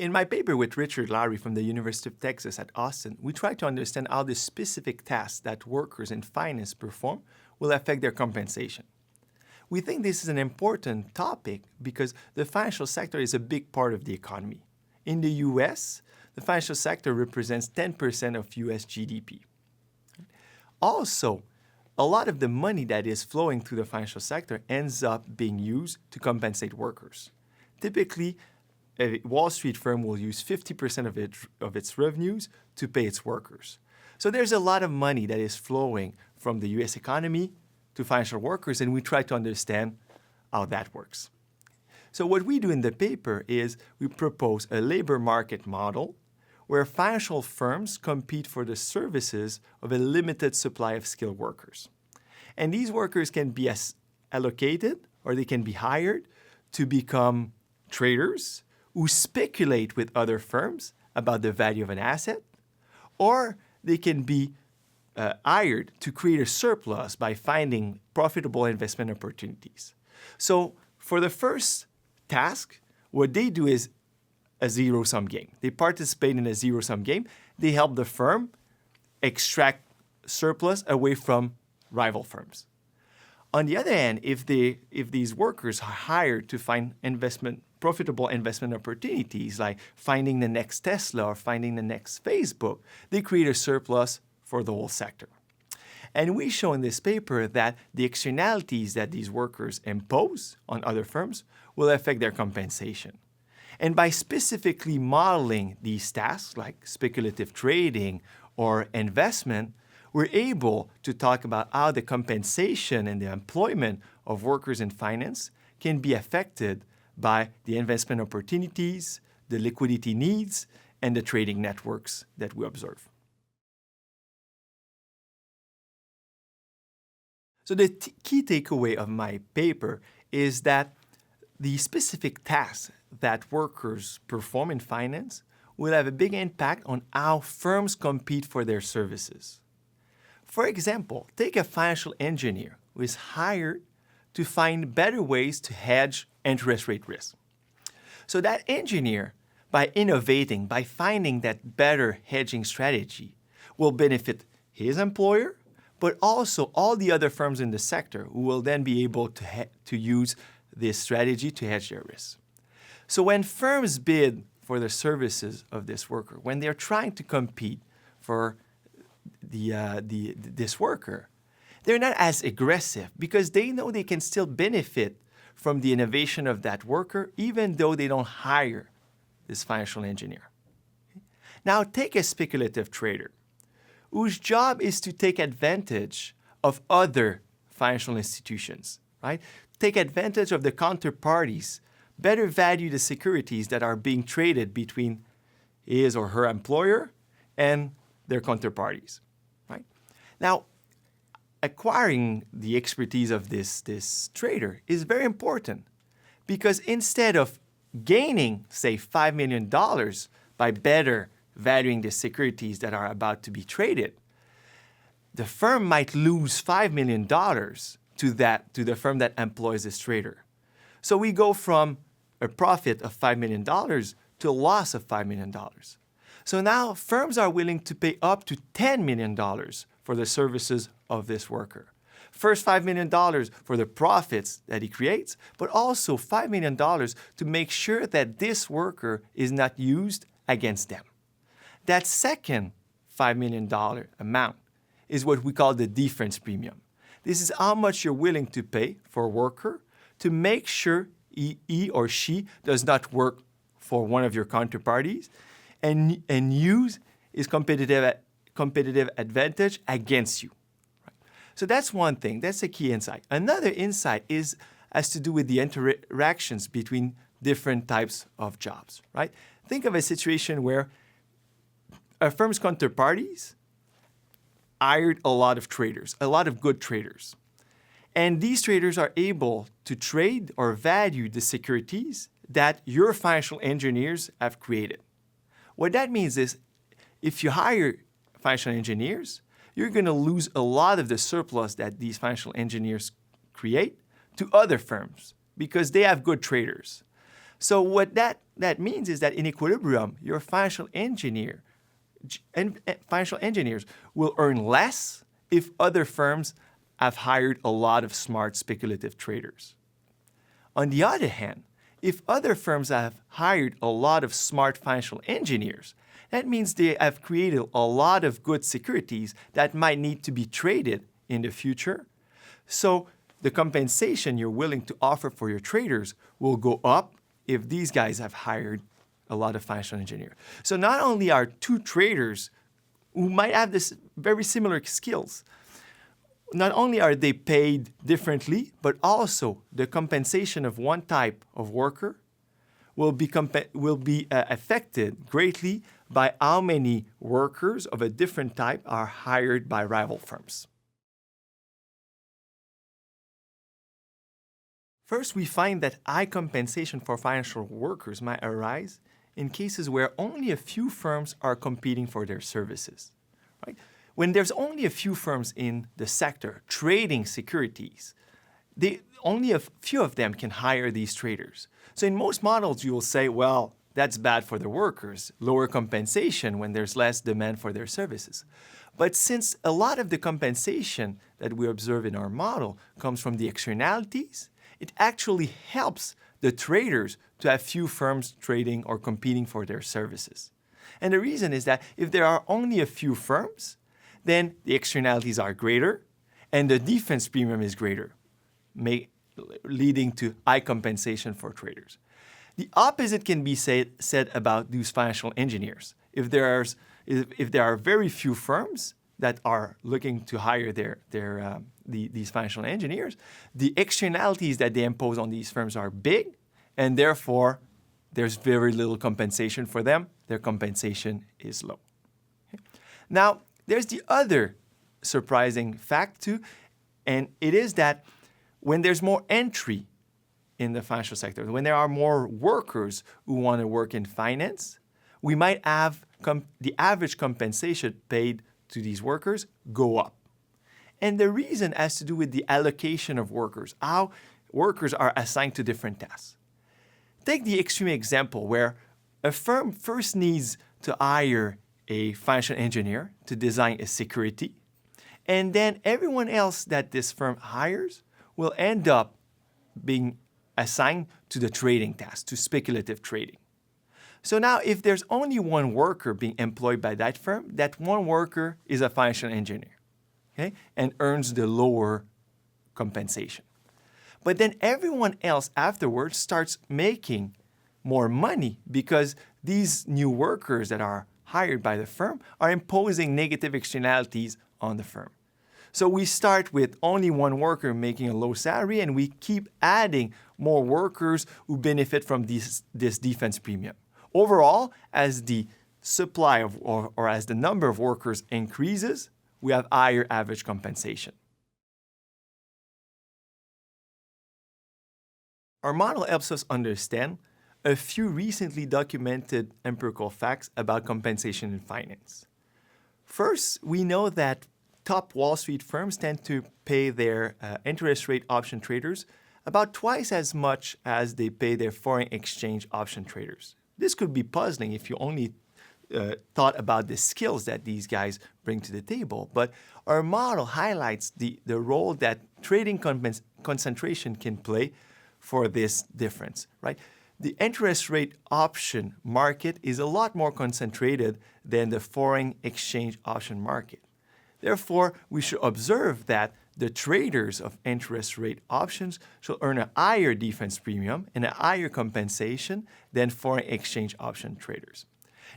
In my paper with Richard Lowry from the University of Texas at Austin, we try to understand how the specific tasks that workers in finance perform will affect their compensation. We think this is an important topic because the financial sector is a big part of the economy. In the US, the financial sector represents 10% of US GDP. Also, a lot of the money that is flowing through the financial sector ends up being used to compensate workers. Typically, a Wall Street firm will use 50% of its revenues to pay its workers. So there's a lot of money that is flowing from the US economy to financial workers, and we try to understand how that works. So what we do in the paper is we propose a labor market model where financial firms compete for the services of a limited supply of skilled workers. And these workers can be allocated or they can be hired to become traders who speculate with other firms about the value of an asset, or they can be hired to create a surplus by finding profitable investment opportunities. So for the first task, what they do is a zero-sum game. They participate in a zero-sum game. They help the firm extract surplus away from rival firms. On the other hand, if these workers are hired to find profitable investment opportunities, like finding the next Tesla or finding the next Facebook, they create a surplus for the whole sector. And we show in this paper that the externalities that these workers impose on other firms will affect their compensation. And by specifically modeling these tasks, like speculative trading or investment, we're able to talk about how the compensation and the employment of workers in finance can be affected by the investment opportunities, the liquidity needs, and the trading networks that we observe. So the key takeaway of my paper is that the specific tasks that workers perform in finance will have a big impact on how firms compete for their services. For example, take a financial engineer who is hired to find better ways to hedge interest rate risk. So that engineer, by innovating, by finding that better hedging strategy, will benefit his employer, but also all the other firms in the sector who will then be able to use this strategy to hedge their risks. So when firms bid for the services of this worker, when they're trying to compete for this worker, they're not as aggressive because they know they can still benefit from the innovation of that worker even though they don't hire this financial engineer. Now take a speculative trader whose job is to take advantage of other financial institutions, right? Take advantage of the counterparties, better value the securities that are being traded between his or her employer and their counterparties, right? Now, acquiring the expertise of this trader is very important because instead of gaining, say, $5 million by better valuing the securities that are about to be traded, the firm might lose $5 million to the firm that employs this trader. So we go from a profit of $5 million to a loss of $5 million. So now firms are willing to pay up to $10 million for the services of this worker. First $5 million for the profits that he creates, but also $5 million to make sure that this worker is not used against them. That second $5 million amount is what we call the difference premium. This is how much you're willing to pay for a worker to make sure he or she does not work for one of your counterparties and use his competitive advantage against you. Right? So that's one thing. That's a key insight. Another insight has to do with the interactions between different types of jobs. Right? Think of a situation where a firm's counterparties hired a lot of traders, a lot of good traders. And these traders are able to trade or value the securities that your financial engineers have created. What that means is if you hire financial engineers, you're going to lose a lot of the surplus that these financial engineers create to other firms because they have good traders. So what that means is that in equilibrium, your financial engineers will earn less if other firms have hired a lot of smart speculative traders. On the other hand, if other firms have hired a lot of smart financial engineers, that means they have created a lot of good securities that might need to be traded in the future. So the compensation you're willing to offer for your traders will go up if these guys have hired a lot of financial engineers. So not only are two traders who might have this very similar skills, not only are they paid differently, but also the compensation of one type of worker will be affected greatly by how many workers of a different type are hired by rival firms. First, we find that high compensation for financial workers might arise in cases where only a few firms are competing for their services. Right? When there's only a few firms in the sector trading securities, only a few of them can hire these traders. So in most models, you will say, well, that's bad for the workers, lower compensation when there's less demand for their services. But since a lot of the compensation that we observe in our model comes from the externalities, it actually helps the traders to have few firms trading or competing for their services. And the reason is that if there are only a few firms, then the externalities are greater and the defense premium is greater, leading to high compensation for traders. The opposite can be said about these financial engineers. If there are very few firms that are looking to hire these financial engineers, the externalities that they impose on these firms are big, and therefore there's very little compensation for them. Their compensation is low. Okay? Now, there's the other surprising fact too, and it is that when there's more entry in the financial sector, when there are more workers who want to work in finance, we might have the average compensation paid to these workers go up. And the reason has to do with the allocation of workers, how workers are assigned to different tasks. Take the extreme example where a firm first needs to hire a financial engineer to design a security, and then everyone else that this firm hires will end up being assigned to the trading task, to speculative trading. So now if there's only one worker being employed by that firm, that one worker is a financial engineer, okay, and earns the lower compensation. But then everyone else afterwards starts making more money because these new workers that are hired by the firm are imposing negative externalities on the firm. So we start with only one worker making a low salary, and we keep adding more workers who benefit from this defense premium. Overall, as the supply of, or as the number of workers increases, we have higher average compensation. Our model helps us understand a few recently documented empirical facts about compensation in finance. First, we know that top Wall Street firms tend to pay their interest rate option traders about twice as much as they pay their foreign exchange option traders. This could be puzzling if you only thought about the skills that these guys bring to the table, but our model highlights the role that trading concentration can play for this difference, right? The interest rate option market is a lot more concentrated than the foreign exchange option market. Therefore, we should observe that the traders of interest rate options should earn a higher defense premium and a higher compensation than foreign exchange option traders.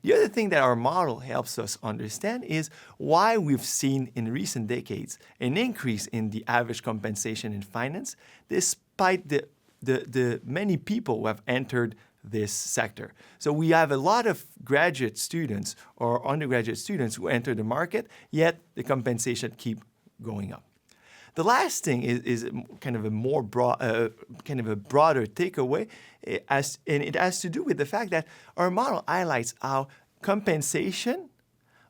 The other thing that our model helps us understand is why we've seen in recent decades an increase in the average compensation in finance despite the many people who have entered this sector. So we have a lot of graduate students or undergraduate students who enter the market, yet the compensation keep going up. The last thing is kind of a more broader takeaway, and it has to do with the fact that our model highlights how compensation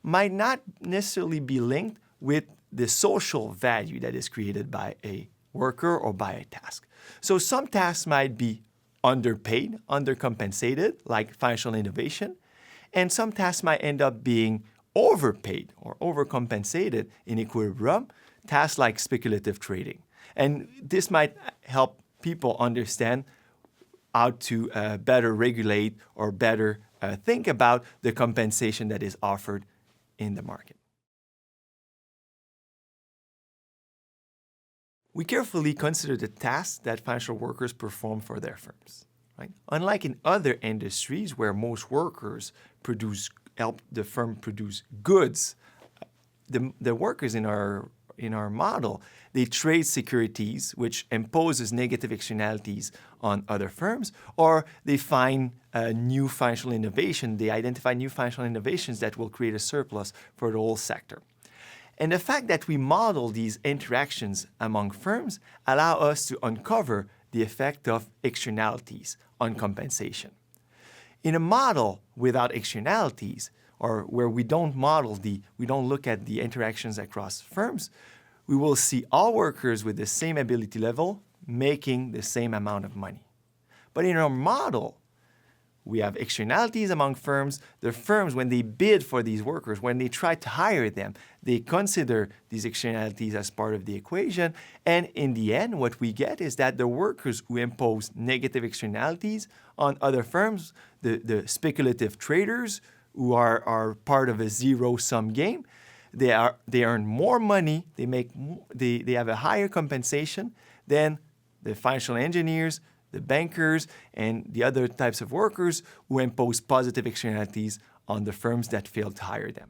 might not necessarily be linked with the social value that is created by a worker or by a task. So some tasks might be underpaid, undercompensated, like financial innovation, and some tasks might end up being overpaid or overcompensated in equilibrium, tasks like speculative trading. And this might help people understand how to better regulate or better think about the compensation that is offered in the market. We carefully consider the tasks that financial workers perform for their firms. Right? Unlike in other industries where most workers help the firm produce goods, the workers in our model, they trade securities, which imposes negative externalities on other firms, or they find new financial innovation. They identify new financial innovations that will create a surplus for the whole sector. And the fact that we model these interactions among firms allow us to uncover the effect of externalities on compensation. In a model without externalities, or where we don't look at the interactions across firms, we will see all workers with the same ability level making the same amount of money. But in our model, we have externalities among firms. The firms, when they bid for these workers, when they try to hire them, they consider these externalities as part of the equation. And in the end, what we get is that the workers who impose negative externalities on other firms, the speculative traders who are part of a zero-sum game, they earn more money, they have a higher compensation than the financial engineers, the bankers, and the other types of workers who impose positive externalities on the firms that failed to hire them.